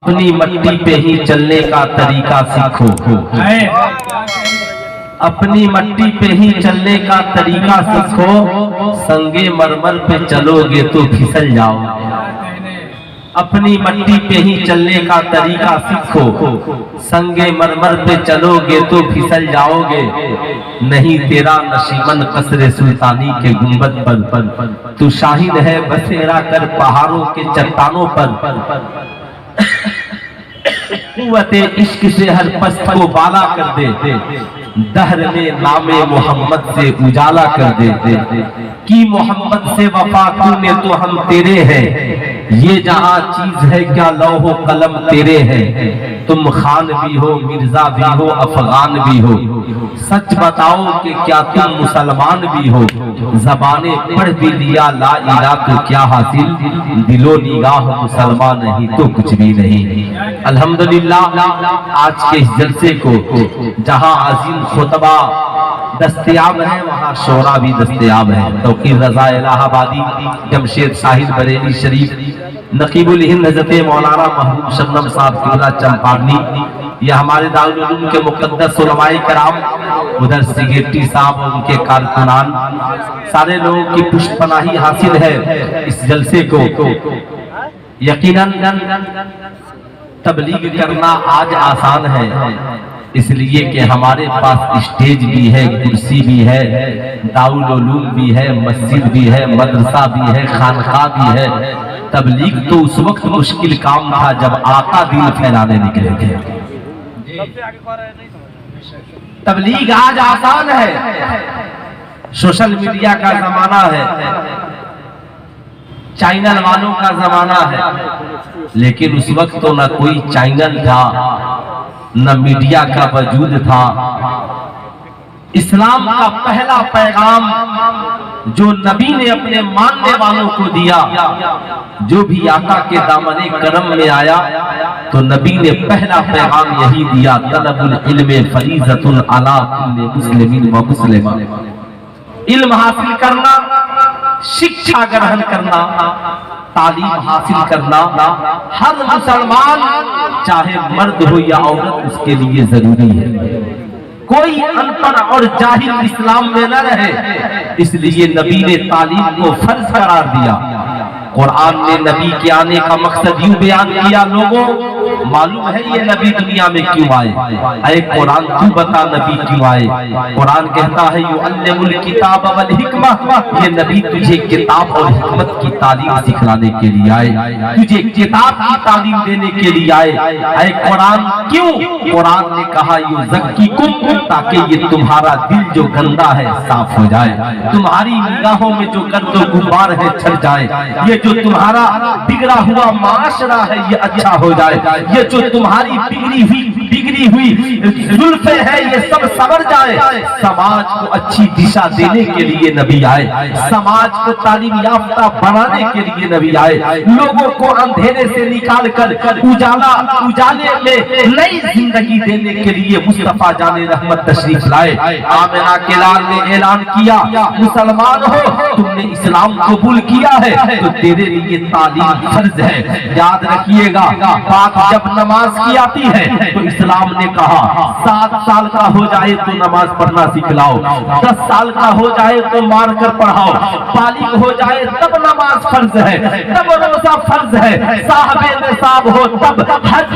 اپنی مٹی پہ ہی چلنے کا طریقہ سیکھو، اپنی مٹی پہ ہی چلنے کا طریقہ سیکھو، سنگے مرمر پہ چلو گے تو پھسل جاؤ گے۔ اپنی مٹی پہ ہی چلنے کا طریقہ سیکھو، سنگے مرمر پہ چلو گے تو پھسل جاؤ گے۔ نہیں تیرا نشیمن قصر سلطانی کے گنبد پر، تو شاہد ہے بسیرا کر پہاڑوں کے چٹانوں پر۔ قوت عشق سے ہر پست کو بالا کر دے، دہر میں نام محمد سے اجالا کر دے۔ کی محمد سے وفا تو نے تو ہم تیرے ہیں، یہ جہاں چیز ہے کیا لوح و قلم تیرے ہیں۔ تم خان بھی ہو مرزا بھی ہو افغان بھی ہو، سچ بتاؤ کہ کیا تم مسلمان بھی ہو۔ زبانیں پڑھ بھی لیا لا الہ تو کیا حاصل، دل و نگاہ مسلمان نہیں تو کچھ بھی نہیں۔ الحمدللہ آج کے اس جلسے کو جہاں عظیم خطبہ دستیاب ہے وہاں شعرا بھی دستیاب ہے۔ توقیر رضا الہ آبادی، جمشید ساحل بریلی شریف، نقیب الہند حضرت مولانا محبوب شبنم صاحب قبلہ چمپارنی، یہ ہمارے دارالعلوم کے مقدس علماء کرام، ادھر سیکریٹری صاحب اور ان کے کارکنان، سارے لوگوں کی پشت پناہی حاصل ہے اس جلسے کو۔ یقیناً تبلیغ کرنا آج آسان ہے، اس لیے کہ ہمارے پاس اسٹیج بھی ہے، کرسی بھی ہے، دارالعلوم بھی ہے، مسجد بھی ہے، مدرسہ بھی ہے، خانقاہ بھی ہے۔ تبلیغ تو اس وقت مشکل کام تھا جب آقا دین پھیلانے نکلے تھے۔ تبلیغ آج آسان ہے، سوشل میڈیا کا زمانہ ہے، چینل والوں کا زمانہ ہے، لیکن اس وقت تو نہ کوئی چینل تھا نہ میڈیا کا وجود تھا۔ اسلام کا پہلا پیغام جو نبی نے اپنے ماننے والوں کو دیا، جو بھی آقا کے دامن کرم میں آیا تو نبی نے پہلا پیغام یہی دیا، طلب العلم فریضۃ علی کل مسلم و مسلمہ۔ علم حاصل کرنا، شکشا گرہن کرنا، تعلیم حاصل کرنا ہر مسلمان چاہے مرد ہو یا عورت اس کے لیے ضروری ہے۔ کوئی ان پڑھ اور جاہل اسلام میں نہ رہے، اس لیے نبی نے تعلیم کو فرض قرار دیا۔ قرآن نے نبی کے آنے کا مقصد یوں بیان کیا، لوگوں معلوم ہے یہ نبی دنیا میں کیوں آئے؟ اے قرآن تو بتا نبی کیوں آئے؟ قرآن کہتا ہے یعلم الکتاب والحکمہ، یہ نبی تجھے کتاب اور حکمت کی تعلیم سکھلانے کے لیے آئے، تجھے کتاب کی تعلیم دینے کے لیے آئے۔ اے قرآن کیوں؟ قرآن نے کہا یزکیکم، تاکہ یہ تمہارا دل جو گندا ہے صاف ہو جائے، تمہاری نگاہوں میں جو گرد و غبار ہے چھٹ جائے، یہ جو تمہارا بگڑا ہوا معاشرہ ہے یہ اچھا ہو جائے، یہ جو تمہاری بگڑی ہوئی زلفیں ہیں یہ سب سنور جائے۔ سماج کو اچھی دشا دینے کے لیے نبی آئے، سماج کو تعلیم یافتہ بنانے کے لیے نبی آئے، لوگوں کو اندھیرے سے نکال کر اجالے میں نئی زندگی دینے کے لیے مصطفیٰ جان رحمت تشریف لائے۔ آمنہ کے لال نے اعلان کیا، مسلمان ہو تم نے اسلام قبول کیا ہے تو تیرے لیے تعلیم فرض ہے۔ یاد رکھیے گا بات جب نماز کی آتی ہے تو اسلام نے کہا 7 سال کا ہو جائے تو نماز پڑھنا سکھلاؤ، 10 سال کا ہو جائے تو مار کر پڑھاؤ، بالغ ہو جائے تب نماز فرض ہے، تب روزہ فرض ہے، صاحب نصاب ہو تب حج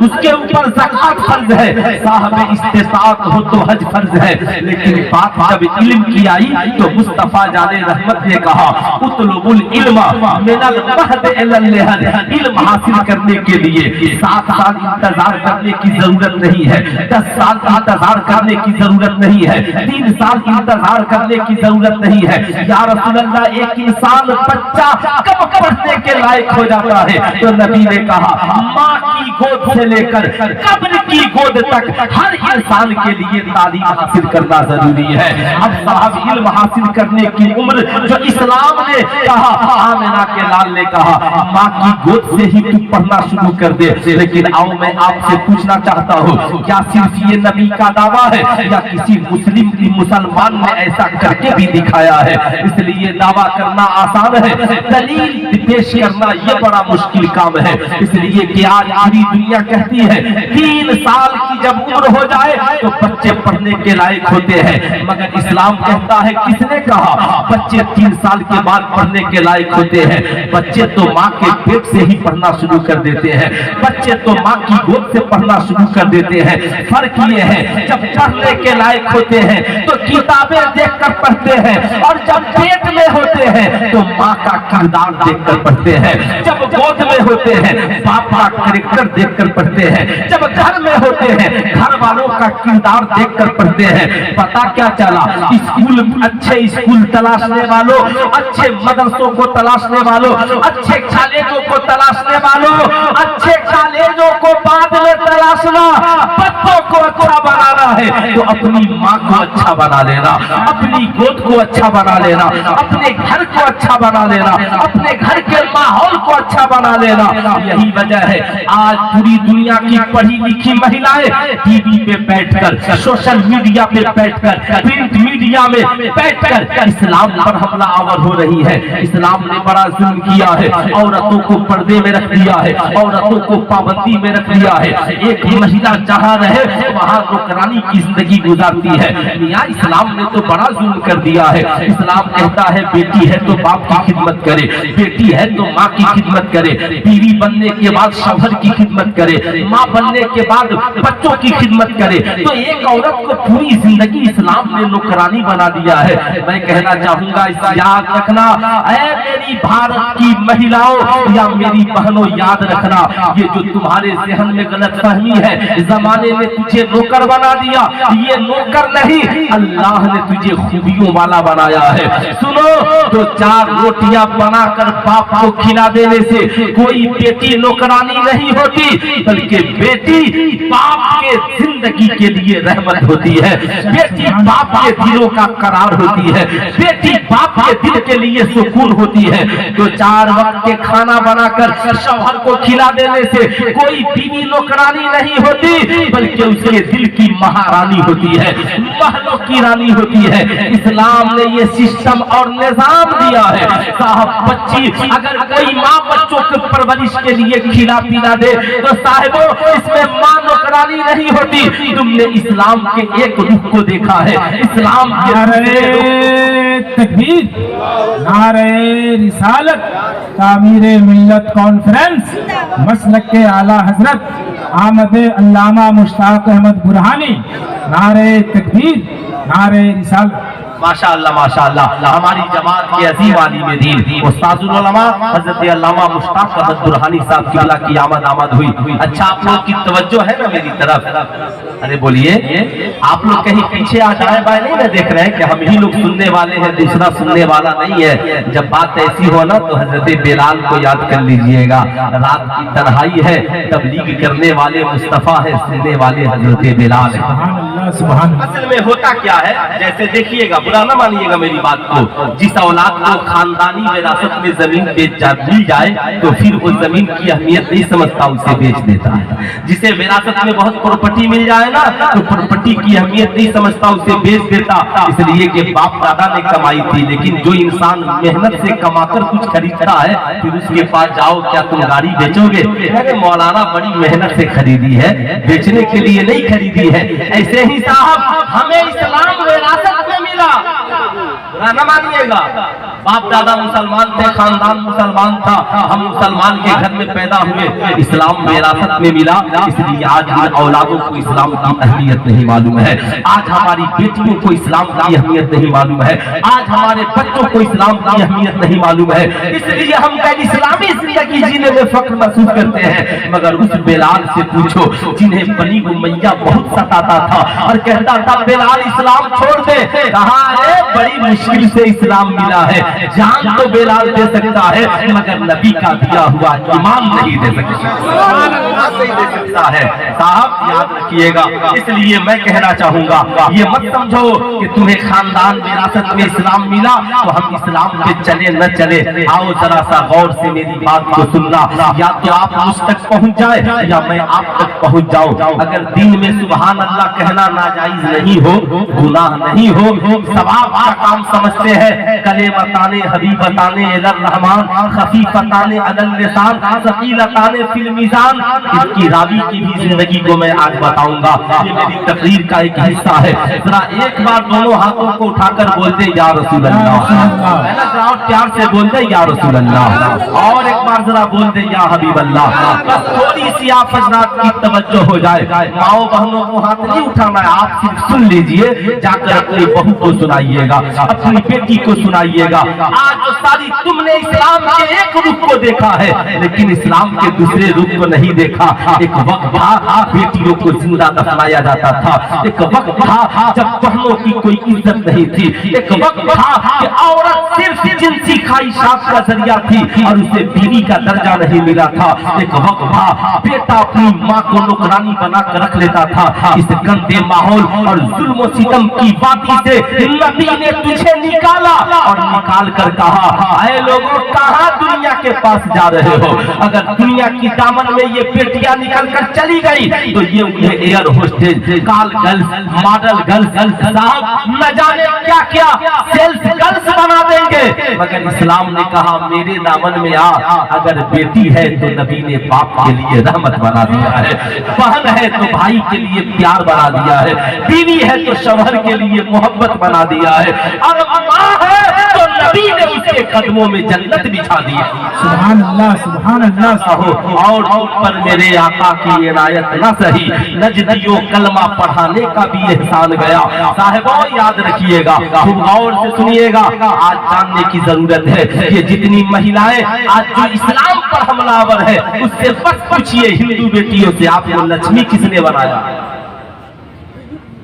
اس کے اوپر زکات فرض ہے، صاحب استطاعت ہو تو حج فرض ہے۔ لیکن بات جب علم کی آئی تو مصطفیٰ جان رحمت نے کہا اطلب العلم من المہد الی اللحد، علم حاصل کرنے کے لیے 7 سال انتظار کرنے کی ضرورت نہیں ہے، 10 سال انتظار کرنے کی ضرورت نہیں ہے، 3 سال انتظار کرنے کی ضرورت نہیں ہے۔ یا رسول اللہ ایک انسان بچہ کب پڑھنے کے لائق ہو جاتا ہے؟ تو نبی نے کہا ماں کی گود سے لے کر قبر کی گود تک ہر انسان کے لیے تعلیم حاصل کرنا ضروری ہے۔ اب صاحب علم حاصل کرنے کی عمر جو اسلام نے کہا، آمنہ کے لال نے کہا ماں کی گود سے ہی تو پڑھنا شروع کر دے۔ لیکن آؤ میں آپ سے پوچھنا چاہتا ہوں، کیا صرف یہ نبی کا دعویٰ ہے یا کسی مسلمان نے ایسا کر کے بھی دکھایا ہے؟ اس لیے دعویٰ کرنا آسان ہے، دلیل پیش کرنا یہ بڑا مشکل کام ہے۔ اس لیے کہ آج پوری दुनिया कहती है 3 साल की जब उम्र हो जाए तो बच्चे पढ़ने के लायक होते हैं, मगर इस्लाम कहता है किसने कहा बच्चे 3 साल के बाद पढ़ने के लायक होते हैं? बच्चे तो माँ के पेट से ही पढ़ना शुरू कर देते हैं, बच्चे तो माँ की गोद से पढ़ना शुरू कर देते हैं। फर्क ये है जब पढ़ने के लायक होते हैं तो किताबें देखकर पढ़ते हैं, और जब पेट में होते हैं तो माँ का किरदार देखकर पढ़ते हैं, जब गोद में होते हैं बाप का कैरेक्टर देखकर पढ़ते हैं, जब घर में होते हैं घर वालों का किरदार देखकर पढ़ते हैं। पता क्या चला, स्कूल अच्छे स्कूल तलाशने वालों, अच्छे मदरसों को तलाशने वालों, अच्छे कॉलेजों को तलाशने वालों, अच्छे कॉलेजों को बाद में तलाशना, बच्चों को अच्छा बनाना है तो अपनी माँ को अच्छा बना लेना, अपनी गोद को अच्छा बना लेना, अपने घर को अच्छा बना लेना, अपने घर के माहौल को अच्छा बना लेना। यही वजह है आज पूरी दुनिया की पढ़ी लिखी महिलाएं टीवी पे बैठकर, सोशल मीडिया पे बैठकर, प्रिंट मीडिया में बैठकर इस्लाम पर हमला आवर हो रही है। इस्लाम ने बड़ा जुल्म किया है, औरतों को पर्दे में रख दिया है, औरतों को पाबंदी में रख दिया है। एक महिला जहाँ रहे वहाँ नौकरानी की जिंदगी गुजारती है। मियां इस्लाम ने तो बड़ा जुल्म कर दिया है। इस्लाम कहता है बेटी है तो बाप की खिदमत करे, बेटी है तो माँ की खिदमत करे, बीवी बनने के बाद शौहर की खिदमत करे, माँ बनने के बाद बच्चों की खिदमत करे। तो एक औरत को पूरी जिंदगी इस्लाम ने नौकरानी बना दिया है। मैं कहना चाहूंगा इस याद रखना, ऐ मेरी भारत की महिलाओं या मेरी बहनों, याद रखना ये जो तुम्हारे जहन में गलत फहमी है, जमाने ने तुझे नौकर बना दिया, ये नौकर नहीं, अल्लाह ने तुझे खूबियों वाला बनाया है। सुनो, तो 4 रोटियां बनाकर बाप को खिला देने से कोई बेटी नौकरानी नहीं होती, बल्कि बेटी बाप के जिंदगी के लिए रहमत होती है, बेटी बाप के दिलों का करार होती है, बेटी बाप के दिल के लिए सुकून होती है। तो 4 वक्त के खाना बनाकर शौहर को खिला देने से कोई बीवी नौकरानी नहीं होती, बल्कि उसके दिल की महारानी होती है, महलों की रानी होती है। इस्लाम ने ये सिस्टम और निजाम दिया है। साहब बच्ची अगर कोई माँ बच्चों के परवरिश के लिए खिला पिला दे तो साहिबों इसमें माँ नौकरानी नहीं होती। तुमने इस्लाम के एक रुख को देखा है, इस्लाम के तकबीर, नारे रिसालत, तामीरे मिल्लत कॉन्फ्रेंस, मसलक के आला हजरत आमद अल्लामा मुश्ताक अहमद बुरहानी, नारे तकबीर, नारे रिसालत। माशाअल्लाह माशाअल्लाह। हमारी जमात के अजीम आलिम दीन उस्ताजुल उलमा हजरत अल्लामा मुश्ताक अहमद बुरहानी साहब किबला की आमद हुई। अच्छा, आप लोग की तवज्जो है ना मेरी तरफ? अरे बोलिए, आप लोग कहीं पीछे आ जाए बाय नहीं ना देख रहे हैं कि हम ही लोग सुनने वाले हैं, दूसरा सुनने वाला नहीं है। जब बात ऐसी हो ना तो हजरत बिलाल को याद कर लीजिएगा। रात की तन्हाई है, तबलीग करने वाले मुस्तफा है, सुनने वाले हजरत बिलाल है। असल में होता क्या है, जैसे देखिएगा, बुरा ना मानिएगा मेरी बात को, जिस औलाद को खानदानी विरासत में जमीन मिल जाए तो फिर उस जमीन की अहमियत नहीं समझता, उसे बेच देता है। जिसे विरासत में बहुत प्रॉपर्टी मिल जाए ना तो प्रॉपर्टी की अहमियत नहीं समझता, उसे बेच देता, इसलिए कि बाप दादा ने कमाई थी। लेकिन जो इंसान मेहनत से कमाकर कुछ खरीदता है फिर उसके पास जाओ, क्या तुम गाड़ी बेचोगे? अरे मौलाना बड़ी मेहनत से खरीदी है, बेचने के लिए नहीं खरीदी है। ऐसे ही साहब हमें इस्लाम विरासत में मिला, न मानिएगा, बाप दादा मुसलमान थे, खानदान मुसलमान था, हम मुसलमान के घर में पैदा हुए, इस्लाम विरासत में मिला, इसलिए आज इन औलादों को इस्लाम की अहमियत नहीं मालूम है, आज हमारी बेटियों को इस्लाम की अहमियत नहीं मालूम है, आज हमारे बच्चों को इस्लाम की अहमियत नहीं मालूम है। इसलिए हम गैर इस्लामी जिंदगी जीने में फख्र महसूस करते हैं। मगर उस बिलाल से पूछो जिन्हें बनी उमैया बहुत सताता था और कहता था बिलाल इस्लाम छोड़ दे, कहा है बड़ी मुश्किल से इस्लाम मिला है, जान तो बिलाल दे सकता है मगर नबी का दिया हुआ ईमान नहीं दे सकता। हिस्सा है। साहब याद रखिएगा, इसलिए मैं कहना चाहूंगा, ये मत समझो कि तुम्हें खानदान विरासत में इस्लाम मिला तो हम इस्लाम पे चले न चले। आओ जरा सा गौर से मेरी बात को सुनना, या तो आप मुझ तक पहुंच जाए या मैं आप तक पहुंच जाऊं। अगर दिन में सुभान अल्लाह कहना नाजायज नहीं हो, गुनाह नहीं हो, सवाब का काम समझते हैं, कलेमताने हबीबताने इलर रहमान खफीफताने अलल लिसान सकीलताने फिल मीज़ान, इसकी रावी की भी जिंदगी को मैं आज बताऊंगा। ये मेरी तकरीर का एक हिस्सा है। जरा एक बार दोनों हाथों को उठाकर बोल दे या रसूल अल्लाह, है ना? जरा प्यार से बोल दे या रसूल अल्लाह, और एक बार जरा बोल दे या हबीब अल्लाह। बस थोड़ी सी आप हजरात की तवज्जो हो जाए। माओ बहनों को हाथ नहीं उठाना है, आप सिर्फ सुन लीजिए, जाकर अपनी बहू को सुनाइएगा, अपनी बेटी को सुनाइएगा। आज जो सारी तुमने इस्लाम के एक रुख को देखा है, लेकिन इस्लाम के दूसरे रुख को नहीं देखा। एक वक्त था बेटियों को जिंदा दफनाया जाता था, एक वक्त था जब बहनों की कोई इज्जत नहीं थी, एक वक्त था कि औरत सिर्फ जिनसी ख्वाहिशात का जरिया थी और उसे बीवी का दर्जा नहीं मिला था। एक वक्त था बेटा अपनी माँ को नौकरानी बना कर रख लेता था। इस गंदे माहौल और जुल्म सितम की वादी से नबी ने तुझे निकाला और निकाल कर कहा, ऐ लोगों कहाँ दुनिया के पास जा रहे हो? अगर दुनिया की दामन में ये बेटियां निकल कर चली गई तो ये उन्हें air hostess, call girls, model girls, साहब न जाने क्या क्या सेल्स गर्ल्स बना देंगे। मगर इस्लाम ने कहा मेरे दामन में आ, अगर बेटी है तो नबी ने बाप के लिए रहमत बना दिया है, बहन है तो भाई के लिए प्यार बना दिया है, बीवी है तो शौहर के लिए मोहब्बत बना दिया है, और माँ है तो नबी ने उसके कदमों में जन्नत बिछा दी। सुभान अल्लाह, सुभान अल्लाह। साहो, और पर मेरे आका की इनायत न सही, नजदियों कलमा पढ़ाने का भी एहसान गया। साहिबों याद रखिएगा, खूब गौर से सुनिएगा, आज जानने की जरूरत है कि जितनी महिलाएं आज जो इस्लाम पर हमलावर है, उससे बस पूछिए हिंदू बेटियों से, आपको लक्ष्मी किसने बनाया?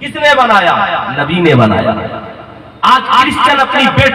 किसने बनाया? नबी ने बनाया। आज क्रिश्चियन अपनी बेटी